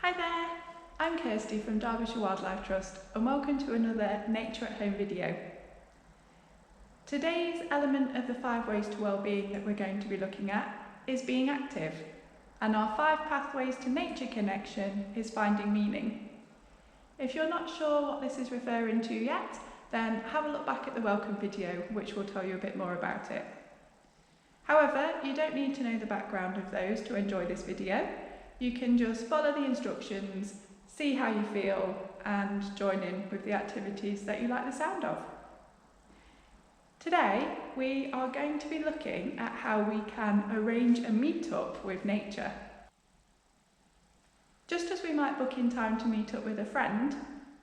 Hi there, I'm Kirsty from Derbyshire Wildlife Trust and welcome to another Nature at Home video. Today's element of the 5 ways to wellbeing that we're going to be looking at is being active, and our 5 pathways to nature connection is finding meaning. If you're not sure what this is referring to yet, then have a look back at the welcome video which will tell you a bit more about it. However, you don't need to know the background of those to enjoy this video. You can just follow the instructions, see how you feel and join in with the activities that you like the sound of. Today we are going to be looking at how we can arrange a meet-up with nature. Just as we might book in time to meet up with a friend,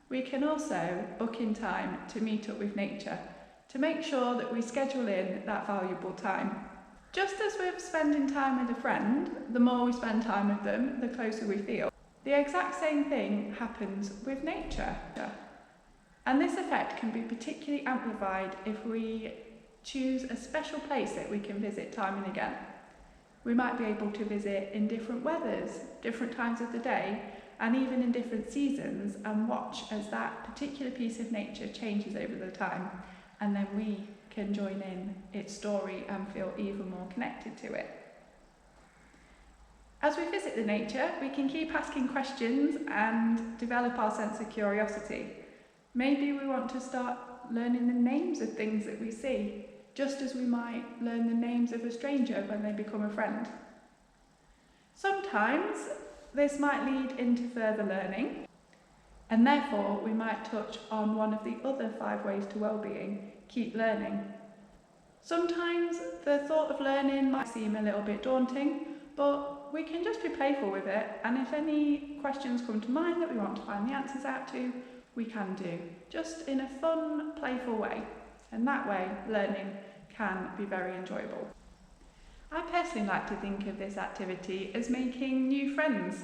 we can also book in time to meet up with nature to make sure that we schedule in that valuable time. Just as with spending time with a friend, the more we spend time with them, the closer we feel. The exact same thing happens with nature. And this effect can be particularly amplified if we choose a special place that we can visit time and again. We might be able to visit in different weathers, different times of the day, and even in different seasons, and watch as that particular piece of nature changes over the time, and then we can join in its story and feel even more connected to it. As we visit the nature, we can keep asking questions and develop our sense of curiosity. Maybe we want to start learning the names of things that we see, just as we might learn the names of a stranger when they become a friend. Sometimes this might lead into further learning, and therefore we might touch on one of the other 5 ways to well-being: keep learning. Sometimes the thought of learning might seem a little bit daunting, but we can just be playful with it, and if any questions come to mind that we want to find the answers out to, we can do, just in a fun, playful way, and that way learning can be very enjoyable. I personally like to think of this activity as making new friends.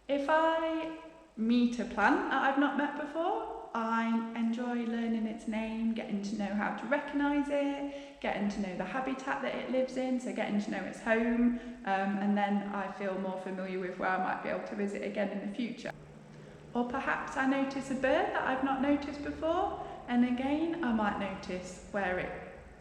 If I meet a plant that I've not met before, I enjoy learning its name, getting to know how to recognise it, getting to know the habitat that it lives in, so getting to know its home, and then I feel more familiar with where I might be able to visit again in the future. Or perhaps I notice a bird that I've not noticed before, and again I might notice where it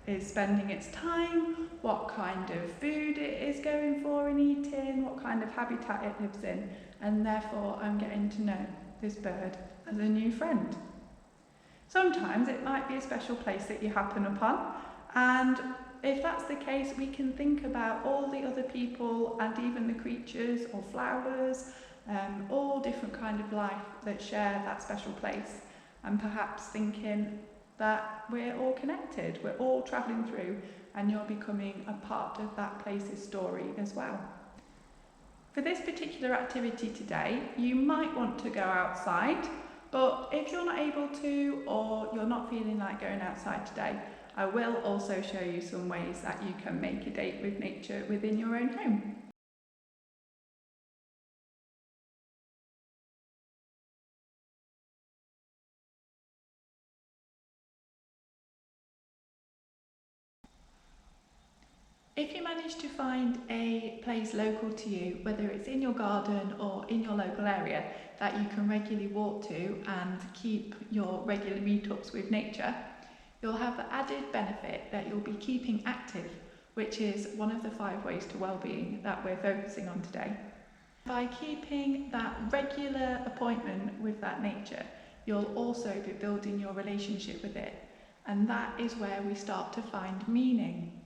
is spending its time, what kind of food it is going for and eating, what kind of habitat it lives in, and therefore I'm getting to know this bird as a new friend. Sometimes it might be a special place that you happen upon, and if that's the case, we can think about all the other people and even the creatures or flowers, all different kind of life that share that special place, and perhaps thinking that we're all connected, we're all travelling through, and you're becoming a part of that place's story as well. For this particular activity today, you might want to go outside, but if you're not able to, or you're not feeling like going outside today, I will also show you some ways that you can make a date with nature within your own home. If you manage to find a place local to you, whether it's in your garden or in your local area, that you can regularly walk to and keep your regular meetups with nature, you'll have the added benefit that you'll be keeping active, which is one of the 5 ways to well-being that we're focusing on today. By keeping that regular appointment with that nature, you'll also be building your relationship with it, and that is where we start to find meaning.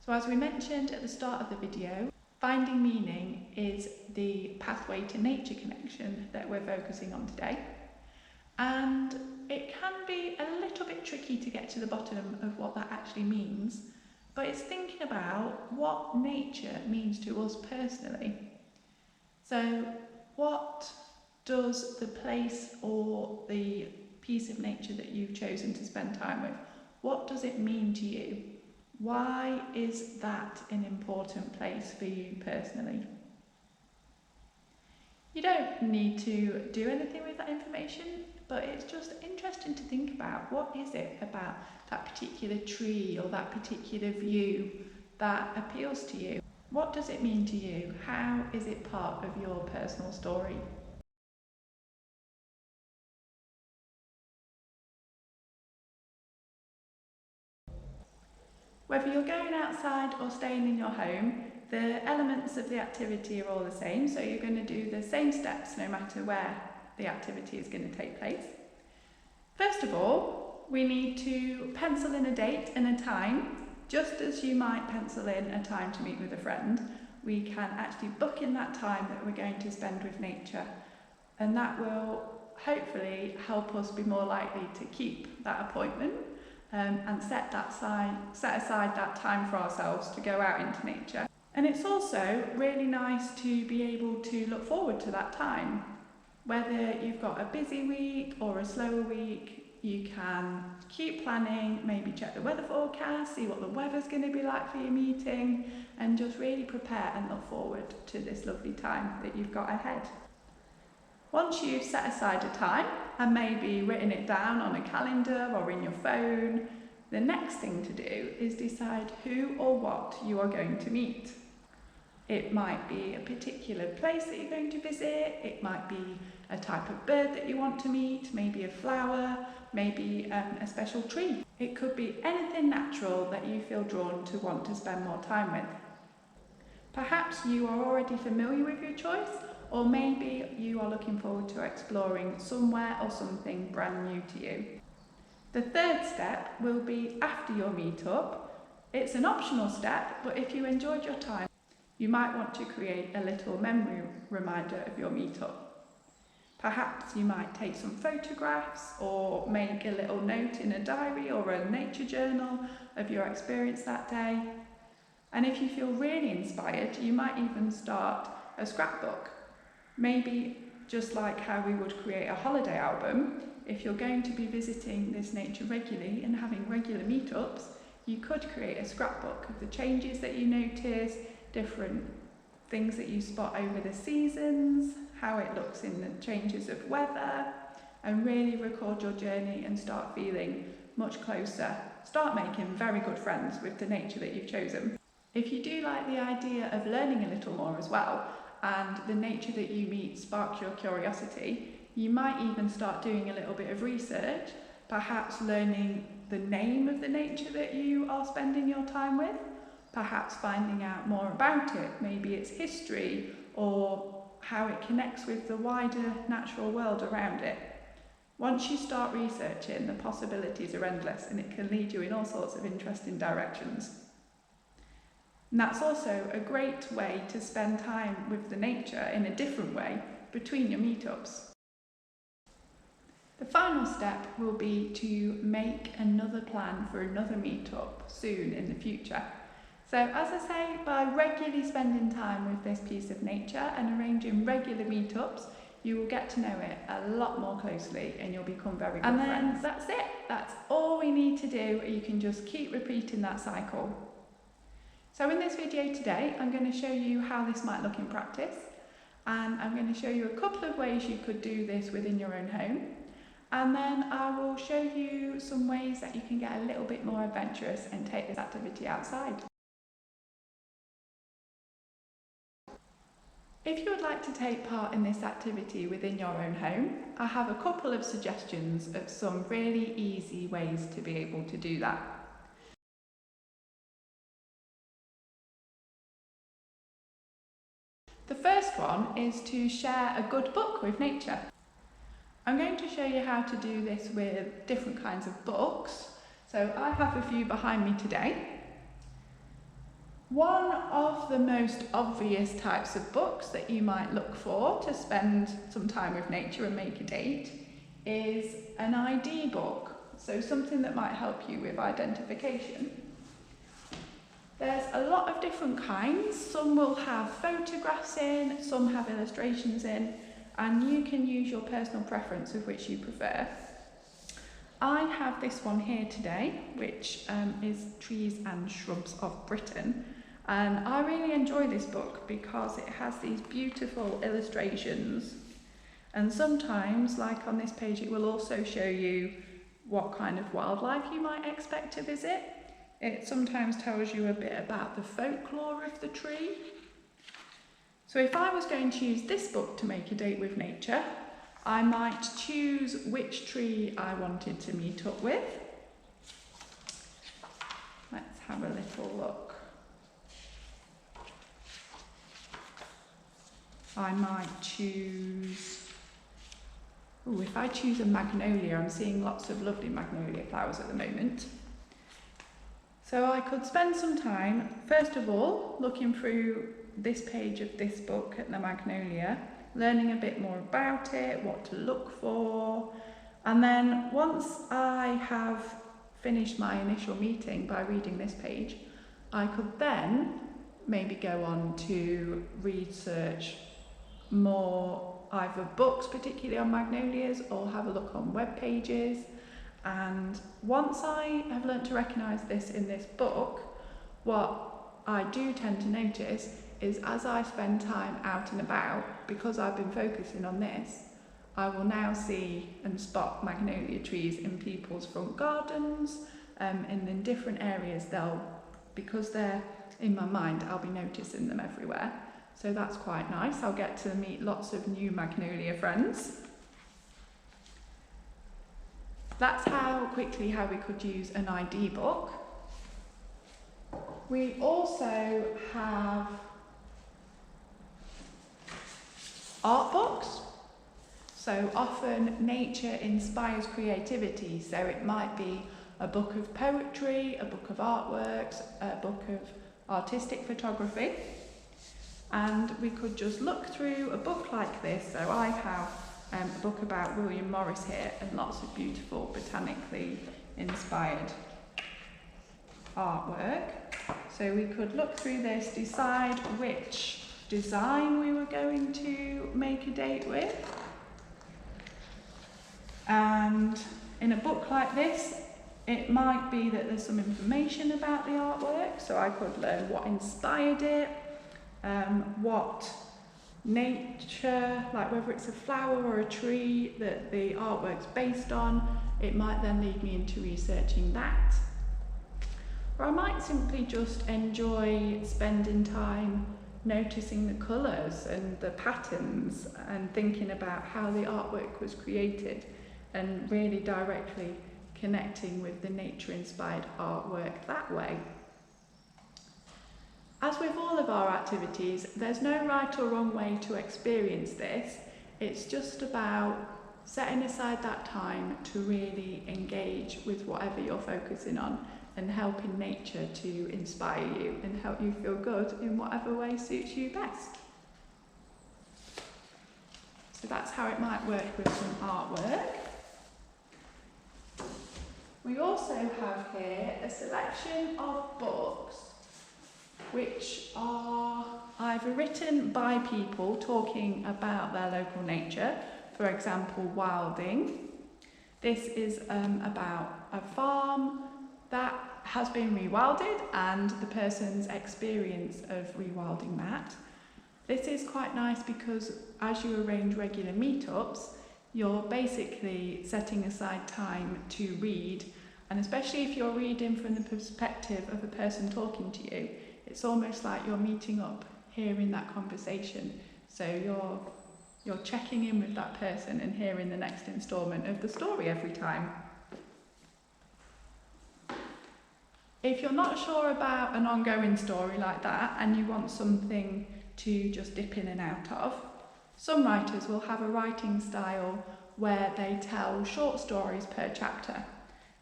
So as we mentioned at the start of the video, finding meaning is the pathway to nature connection that we're focusing on today. And it can be a little bit tricky to get to the bottom of what that actually means, but it's thinking about what nature means to us personally. So what does the place or the piece of nature that you've chosen to spend time with, what does it mean to you? Why is that an important place for you personally? You don't need to do anything with that information, but it's just interesting to think about what is it about that particular tree or that particular view that appeals to you. What does it mean to you? How is it part of your personal story? Whether you're going outside or staying in your home, the elements of the activity are all the same, so you're going to do the same steps no matter where the activity is going to take place. First of all, we need to pencil in a date and a time. Just as you might pencil in a time to meet with a friend, we can actually book in that time that we're going to spend with nature, and that will hopefully help us be more likely to keep that appointment and set aside that time for ourselves to go out into nature. And it's also really nice to be able to look forward to that time. Whether you've got a busy week or a slower week, you can keep planning, maybe check the weather forecast, see what the weather's going to be like for your meeting, and just really prepare and look forward to this lovely time that you've got ahead. Once you've set aside a time and maybe written it down on a calendar or in your phone, the next thing to do is decide who or what you are going to meet. It might be a particular place that you're going to visit, it might be a type of bird that you want to meet, maybe a flower, maybe a special tree. It could be anything natural that you feel drawn to want to spend more time with. Perhaps you are already familiar with your choice, or maybe you are looking forward to exploring somewhere or something brand new to you. The third step will be after your meetup. It's an optional step, but if you enjoyed your time, you might want to create a little memory reminder of your meetup. Perhaps you might take some photographs or make a little note in a diary or a nature journal of your experience that day. And if you feel really inspired, you might even start a scrapbook. Maybe just like how we would create a holiday album, if you're going to be visiting this nature regularly and having regular meetups, you could create a scrapbook of the changes that you notice, different things that you spot over the seasons, how it looks in the changes of weather, and really record your journey and start feeling much closer. Start making very good friends with the nature that you've chosen. If you do like the idea of learning a little more as well, and the nature that you meet sparks your curiosity, you might even start doing a little bit of research, perhaps learning the name of the nature that you are spending your time with, perhaps finding out more about it, maybe its history or how it connects with the wider natural world around it. Once you start researching, the possibilities are endless and it can lead you in all sorts of interesting directions. And that's also a great way to spend time with the nature in a different way between your meetups. The final step will be to make another plan for another meetup soon in the future. So as I say, by regularly spending time with this piece of nature and arranging regular meetups, you will get to know it a lot more closely and you'll become very good friends. And then that's it. That's all we need to do. You can just keep repeating that cycle. So in this video today, I'm going to show you how this might look in practice, and I'm going to show you a couple of ways you could do this within your own home, and then I will show you some ways that you can get a little bit more adventurous and take this activity outside. If you would like to take part in this activity within your own home, I have a couple of suggestions of some really easy ways to be able to do that. The first one is to share a good book with nature. I'm going to show you how to do this with different kinds of books. So I have a few behind me today. One of the most obvious types of books that you might look for to spend some time with nature and make a date is an ID book. So something that might help you with identification. There's a lot of different kinds. Some will have photographs in, some have illustrations in, and you can use your personal preference of which you prefer. I have this one here today, which is Trees and Shrubs of Britain. And I really enjoy this book because it has these beautiful illustrations. And sometimes, like on this page, it will also show you what kind of wildlife you might expect to visit. It sometimes tells you a bit about the folklore of the tree. So if I was going to use this book to make a date with nature, I might choose which tree I wanted to meet up with. Let's have a little look. I might choose... Ooh, if I choose a magnolia, I'm seeing lots of lovely magnolia flowers at the moment. So I could spend some time, first of all, looking through this page of this book at the magnolia, learning a bit more about it, what to look for, and then once I have finished my initial meeting by reading this page, I could then maybe go on to research more either books particularly on magnolias or have a look on web pages. And once I have learnt to recognise this in this book, what I do tend to notice is as I spend time out and about, because I've been focusing on this, I will now see and spot magnolia trees in people's front gardens, and in different areas. Because they're in my mind, I'll be noticing them everywhere. So that's quite nice. I'll get to meet lots of new magnolia friends. That's how we could use an ID book. We also have art books. So often nature inspires creativity. So it might be a book of poetry, a book of artworks, a book of artistic photography. And we could just look through a book like this. So I have a book about William Morris here and lots of beautiful botanically inspired artwork. So we could look through this, decide which design we were going to make a date with. And in a book like this, it might be that there's some information about the artwork, so I could learn what inspired it, what nature, like whether it's a flower or a tree that the artwork's based on. It might then lead me into researching that. Or I might simply just enjoy spending time noticing the colours and the patterns and thinking about how the artwork was created and really directly connecting with the nature-inspired artwork that way. As with all of our activities, there's no right or wrong way to experience this. It's just about setting aside that time to really engage with whatever you're focusing on and helping nature to inspire you and help you feel good in whatever way suits you best. So that's how it might work with some artwork. We also have here a selection of books which are either written by people talking about their local nature, for example, wilding. This is about a farm that has been rewilded and the person's experience of rewilding that. This is quite nice because as you arrange regular meetups, you're basically setting aside time to read, and especially if you're reading from the perspective of a person talking to you, it's almost like you're meeting up, hearing that conversation. So you're checking in with that person and hearing the next instalment of the story every time. If you're not sure about an ongoing story like that and you want something to just dip in and out of, some writers will have a writing style where they tell short stories per chapter.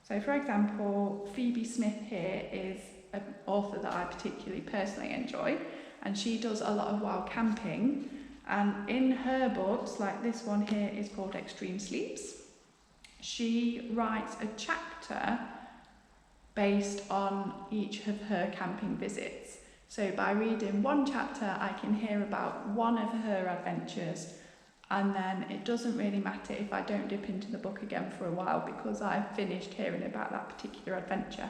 So for example, Phoebe Smith here is an author that I particularly personally enjoy, and she does a lot of wild camping, and in her books, like this one here is called Extreme Sleeps, she writes a chapter based on each of her camping visits. So by reading one chapter, I can hear about one of her adventures, and then it doesn't really matter if I don't dip into the book again for a while because I've finished hearing about that particular adventure.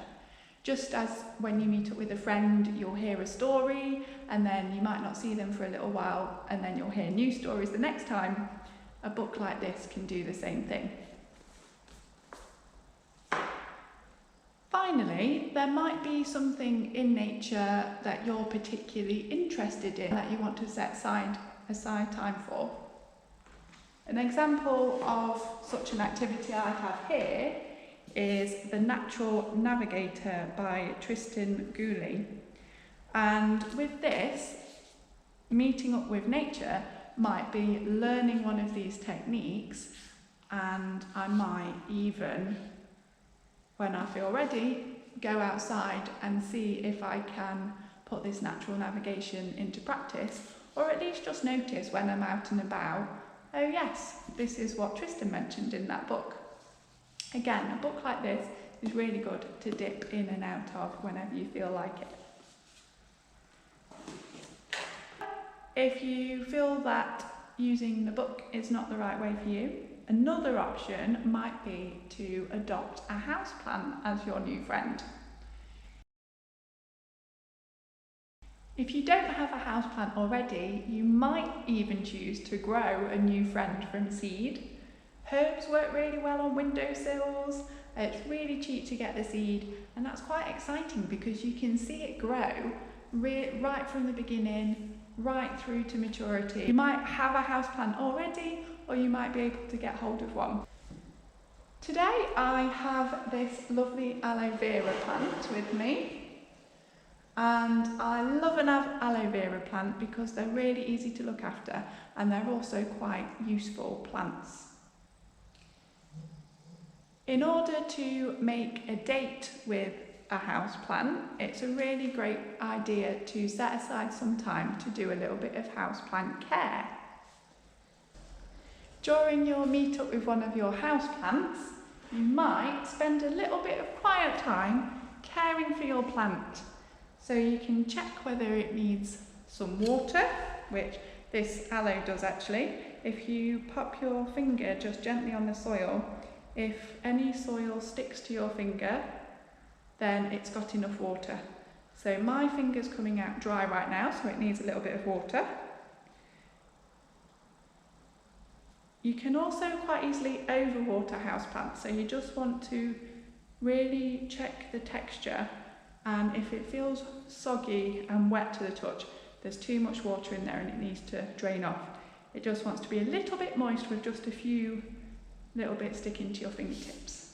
Just as when you meet up with a friend, you'll hear a story and then you might not see them for a little while and then you'll hear new stories the next time, a book like this can do the same thing. Finally, there might be something in nature that you're particularly interested in that you want to set aside time for. An example of such an activity I have here is The Natural Navigator by Tristan Gooley. And with this, meeting up with nature might be learning one of these techniques, and I might even, when I feel ready, go outside and see if I can put this natural navigation into practice, or at least just notice when I'm out and about, oh yes, this is what Tristan mentioned in that book. Again, a book like this is really good to dip in and out of whenever you feel like it. If you feel that using the book is not the right way for you, another option might be to adopt a houseplant as your new friend. If you don't have a houseplant already, you might even choose to grow a new friend from seed. Herbs work really well on windowsills. It's really cheap to get the seed, and that's quite exciting because you can see it grow right from the beginning, right through to maturity. You might have a houseplant already, or you might be able to get hold of one. Today I have this lovely aloe vera plant with me, and I love an aloe vera plant because they're really easy to look after and they're also quite useful plants. In order to make a date with a houseplant, it's a really great idea to set aside some time to do a little bit of houseplant care. During your meet up with one of your houseplants, you might spend a little bit of quiet time caring for your plant. So you can check whether it needs some water, which this aloe does actually. If you pop your finger just gently on the soil, if any soil sticks to your finger, then it's got enough water. So my finger's coming out dry right now, so it needs a little bit of water. You can also quite easily overwater houseplants, so you just want to really check the texture, and if it feels soggy and wet to the touch, there's too much water in there and it needs to drain off. It just wants to be a little bit moist with just a few little bits sticking to your fingertips.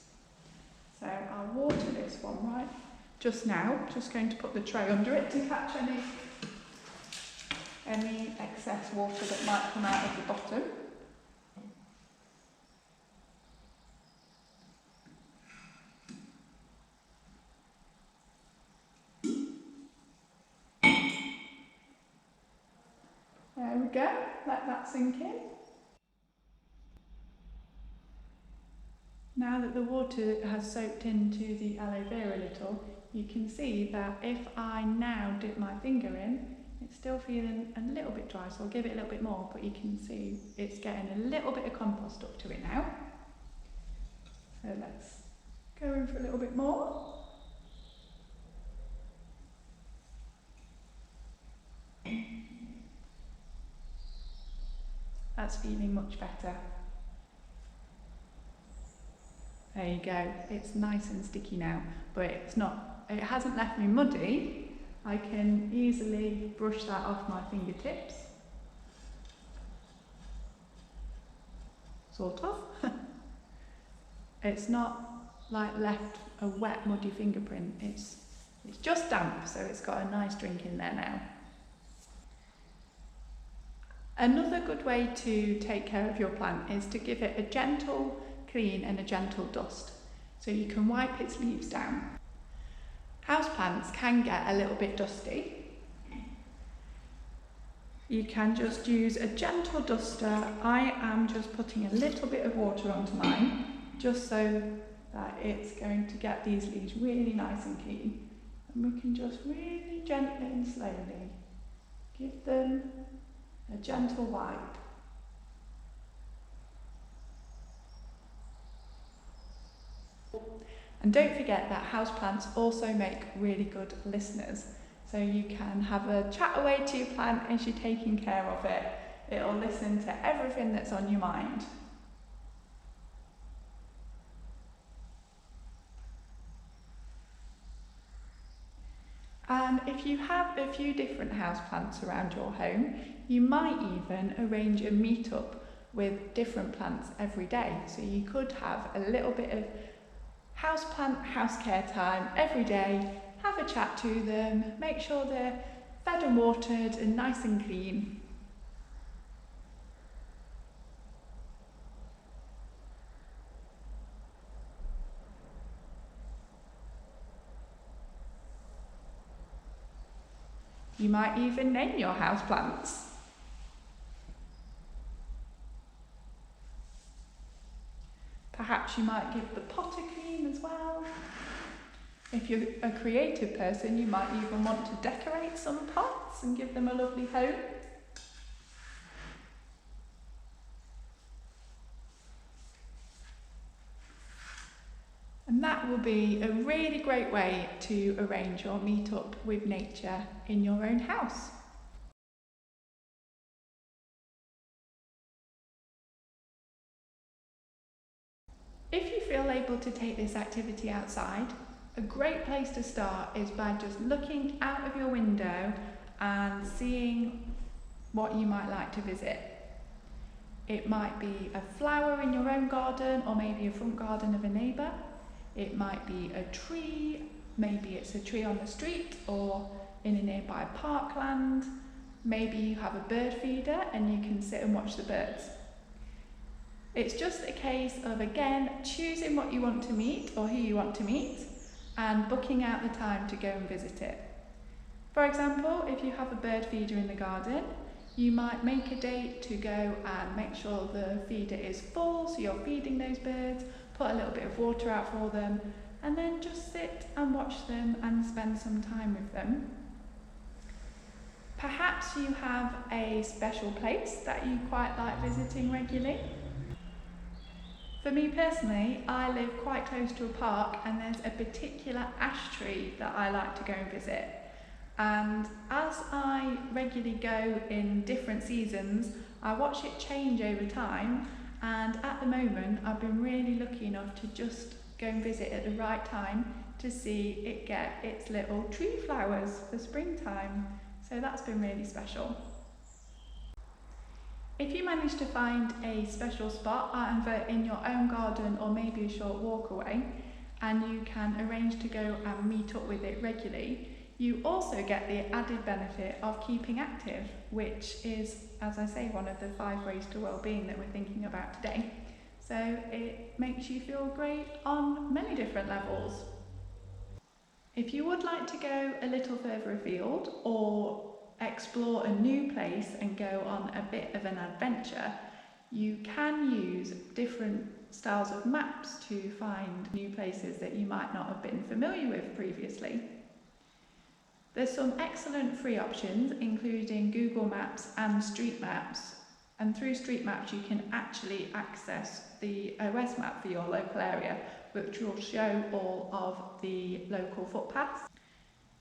So I'll water this one right just now. Just going to put the tray under it to catch any excess water that might come out of the bottom. There we go, let that sink in. Now that the water has soaked into the aloe vera a little, you can see that if I now dip my finger in, it's still feeling a little bit dry, so I'll give it a little bit more, but you can see it's getting a little bit of compost stuck to it now. So let's go in for a little bit more. That's feeling much better. There you go, it's nice and sticky now, but it hasn't left me muddy. I can easily brush that off my fingertips. Sort of. It's not like left a wet, muddy fingerprint. It's just damp, so it's got a nice drink in there now. Another good way to take care of your plant is to give it a gentle clean and a gentle dust, so you can wipe its leaves down. Houseplants can get a little bit dusty. You can just use a gentle duster. I am just putting a little bit of water onto mine, just so that it's going to get these leaves really nice and clean. And we can just really gently and slowly give them a gentle wipe. And don't forget that houseplants also make really good listeners. So you can have a chat away to your plant as you're taking care of it. It'll listen to everything that's on your mind. And if you have a few different houseplants around your home, you might even arrange a meetup with different plants every day. So you could have a little bit of houseplant house care time every day, have a chat to them, make sure they're fed and watered and nice and clean. You might even name your houseplants. Perhaps you might give the pot a clean as well. If you're a creative person, you might even want to decorate some pots and give them a lovely home. And that will be a really great way to arrange your meetup with nature in your own house. If you feel able to take this activity outside, a great place to start is by just looking out of your window and seeing what you might like to visit. It might be a flower in your own garden, or maybe a front garden of a neighbour. It might be a tree, maybe it's a tree on the street or in a nearby parkland. Maybe you have a bird feeder and you can sit and watch the birds. It's just a case of, again, choosing what you want to meet or who you want to meet and booking out the time to go and visit it. For example, if you have a bird feeder in the garden, you might make a date to go and make sure the feeder is full, so you're feeding those birds, put a little bit of water out for them, and then just sit and watch them and spend some time with them. Perhaps you have a special place that you quite like visiting regularly. For me personally, I live quite close to a park and there's a particular ash tree that I like to go and visit. And as I regularly go in different seasons, I watch it change over time, and at the moment I've been really lucky enough to just go and visit at the right time to see it get its little tree flowers for springtime. So that's been really special. If you manage to find a special spot either in your own garden or maybe a short walk away, and you can arrange to go and meet up with it regularly, you also get the added benefit of keeping active, which is, as I say, one of the 5 ways to well-being that we're thinking about today. So it makes you feel great on many different levels. If you would like to go a little further afield or explore a new place and go on a bit of an adventure, you can use different styles of maps to find new places that you might not have been familiar with previously. There's some excellent free options, including Google Maps and Street Maps, and through Street Maps you can actually access the OS map for your local area, which will show all of the local footpaths.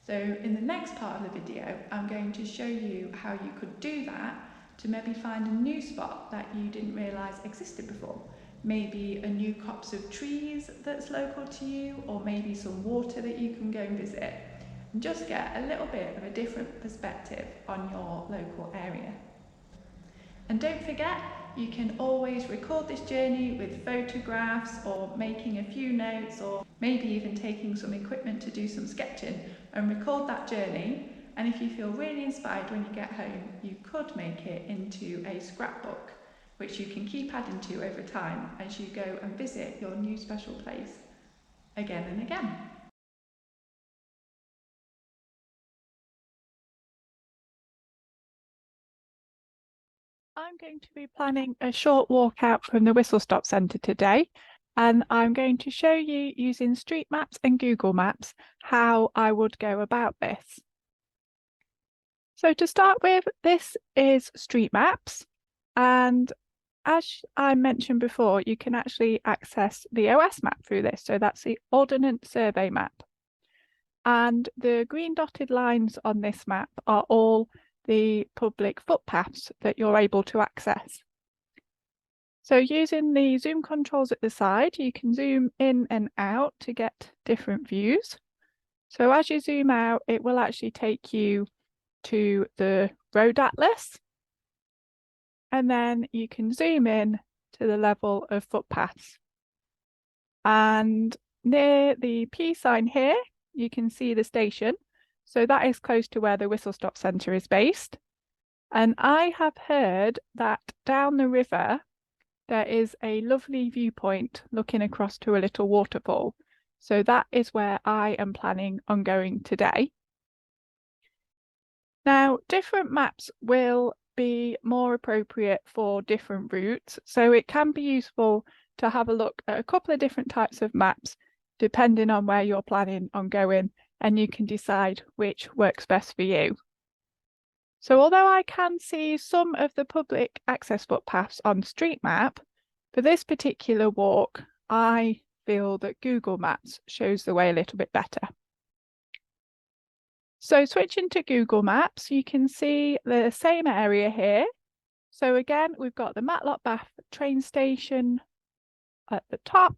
So in the next part of the video, I'm going to show you how you could do that to maybe find a new spot that you didn't realise existed before. Maybe a new copse of trees that's local to you, or maybe some water that you can go and visit, and just get a little bit of a different perspective on your local area. And don't forget, you can always record this journey with photographs or making a few notes, or maybe even taking some equipment to do some sketching, and record that journey. And if you feel really inspired when you get home, you could make it into a scrapbook, which you can keep adding to over time as you go and visit your new special place again and again. I'm going to be planning a short walk out from the Whistle Stop Centre today, and I'm going to show you using Street Maps and Google Maps how I would go about this. So to start with, this is Street Maps, and as I mentioned before, you can actually access the OS map through this. So that's the Ordnance Survey map. And the green dotted lines on this map are all the public footpaths that you're able to access. So using the zoom controls at the side, you can zoom in and out to get different views. So as you zoom out, it will actually take you to the road atlas. And then you can zoom in to the level of footpaths. And near the P sign here, you can see the station. So that is close to where the Whistle Stop Centre is based. And I have heard that down the river, there is a lovely viewpoint looking across to a little waterfall. So that is where I am planning on going today. Now, different maps will be more appropriate for different routes. So it can be useful to have a look at a couple of different types of maps, depending on where you're planning on going, and you can decide which works best for you. So although I can see some of the public access footpaths on Street Map, for this particular walk, I feel that Google Maps shows the way a little bit better. So switching to Google Maps, you can see the same area here. So again, we've got the Matlock Bath train station at the top,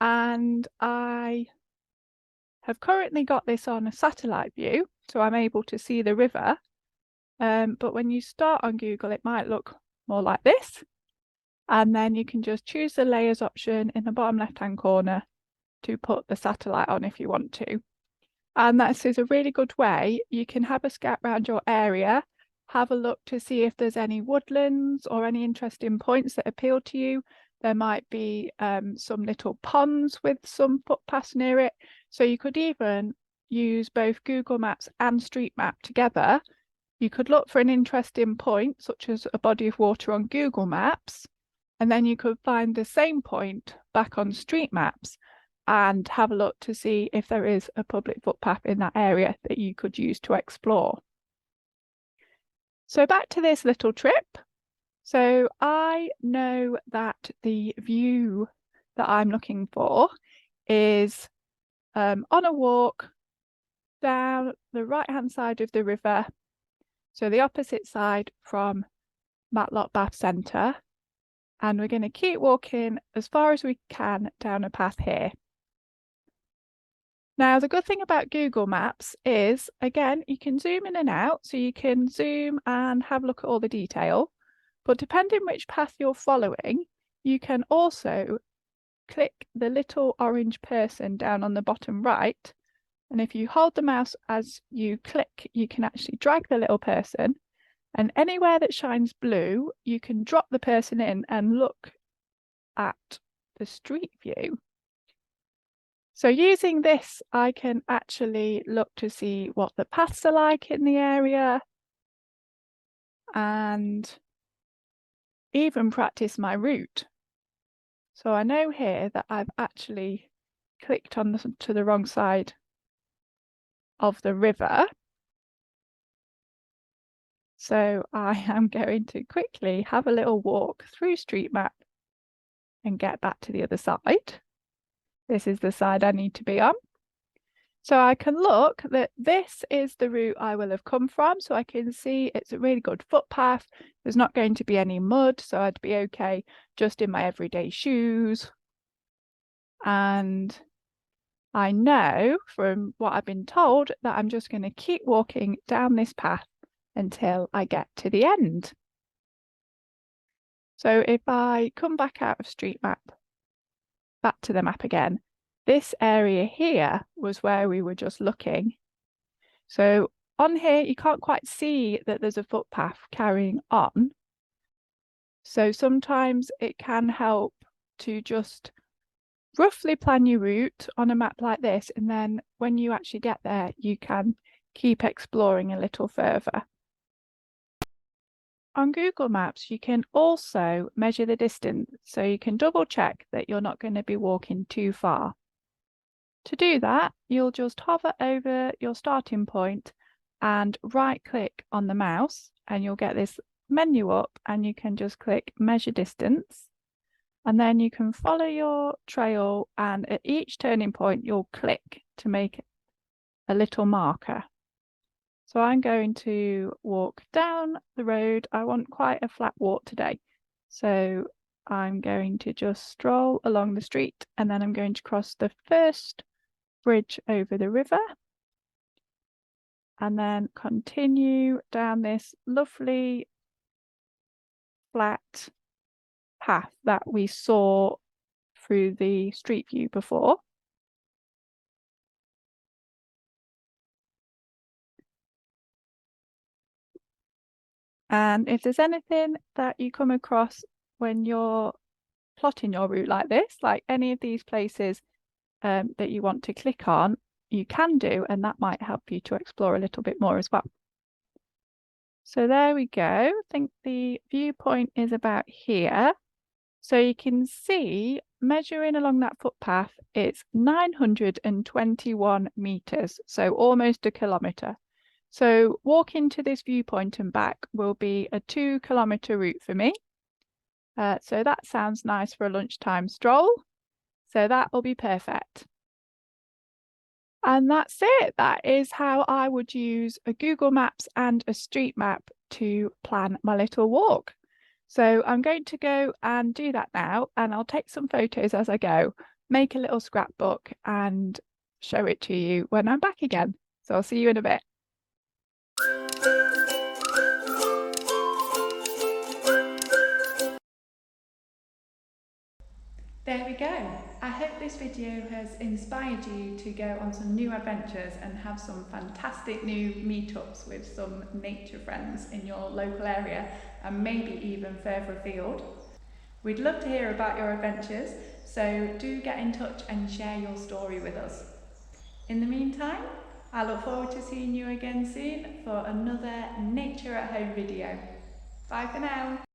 and I have currently got this on a satellite view, so I'm able to see the river. But when you start on Google, it might look more like this. And then you can just choose the layers option in the bottom left-hand corner to put the satellite on if you want to. And that is a really good way. You can have a scout around your area, have a look to see if there's any woodlands or any interesting points that appeal to you. There might be some little ponds with some footpaths near it. So you could even use both Google Maps and Street Map together. You could look for an interesting point, such as a body of water on Google Maps, and then you could find the same point back on Street Maps and have a look to see if there is a public footpath in that area that you could use to explore. So back to this little trip. So I know that the view that I'm looking for is on a walk down the right-hand side of the river, so the opposite side from Matlock Bath Centre, and we're going to keep walking as far as we can down a path here. Now, the good thing about Google Maps is, again, you can zoom in and out, so you can zoom and have a look at all the detail. But depending which path you're following, you can also click the little orange person down on the bottom right. And if you hold the mouse as you click, you can actually drag the little person. And anywhere that shines blue, you can drop the person in and look at the street view. So using this, I can actually look to see what the paths are like in the area and even practice my route. So I know here that I've actually clicked on to the wrong side of the river. So I am going to quickly have a little walk through Street Map and get back to the other side. This is the side I need to be on. So I can look that this is the route I will have come from. So I can see it's a really good footpath. There's not going to be any mud, so I'd be okay just in my everyday shoes. And I know from what I've been told that I'm just going to keep walking down this path until I get to the end. So if I come back out of Street Map, back to the map again, this area here was where we were just looking. So on here, you can't quite see that there's a footpath carrying on. So sometimes it can help to just roughly plan your route on a map like this. And then when you actually get there, you can keep exploring a little further. On Google Maps, you can also measure the distance, so you can double check that you're not going to be walking too far. To do that, you'll just hover over your starting point and right click on the mouse, and you'll get this menu up, and you can just click measure distance. And then you can follow your trail, and at each turning point, you'll click to make a little marker. So I'm going to walk down the road. I want quite a flat walk today. So I'm going to just stroll along the street, and then I'm going to cross the first bridge over the river. and then continue down this lovely flat path that we saw through the street view before. And if there's anything that you come across when you're plotting your route like this, like any of these places that you want to click on, you can do, and that might help you to explore a little bit more as well. So there we go. I think the viewpoint is about here. So you can see, measuring along that footpath, it's 921 meters, so almost a kilometer. So walking to this viewpoint and back will be a 2-kilometer route for me. So that sounds nice for a lunchtime stroll. So that will be perfect. And that's it. That is how I would use a Google Maps and a street map to plan my little walk. So I'm going to go and do that now, and I'll take some photos as I go, make a little scrapbook and show it to you when I'm back again. So I'll see you in a bit. There we go. I hope this video has inspired you to go on some new adventures and have some fantastic new meetups with some nature friends in your local area and maybe even further afield. We'd love to hear about your adventures, so do get in touch and share your story with us. In the meantime, I look forward to seeing you again soon for another Nature at Home video. Bye for now.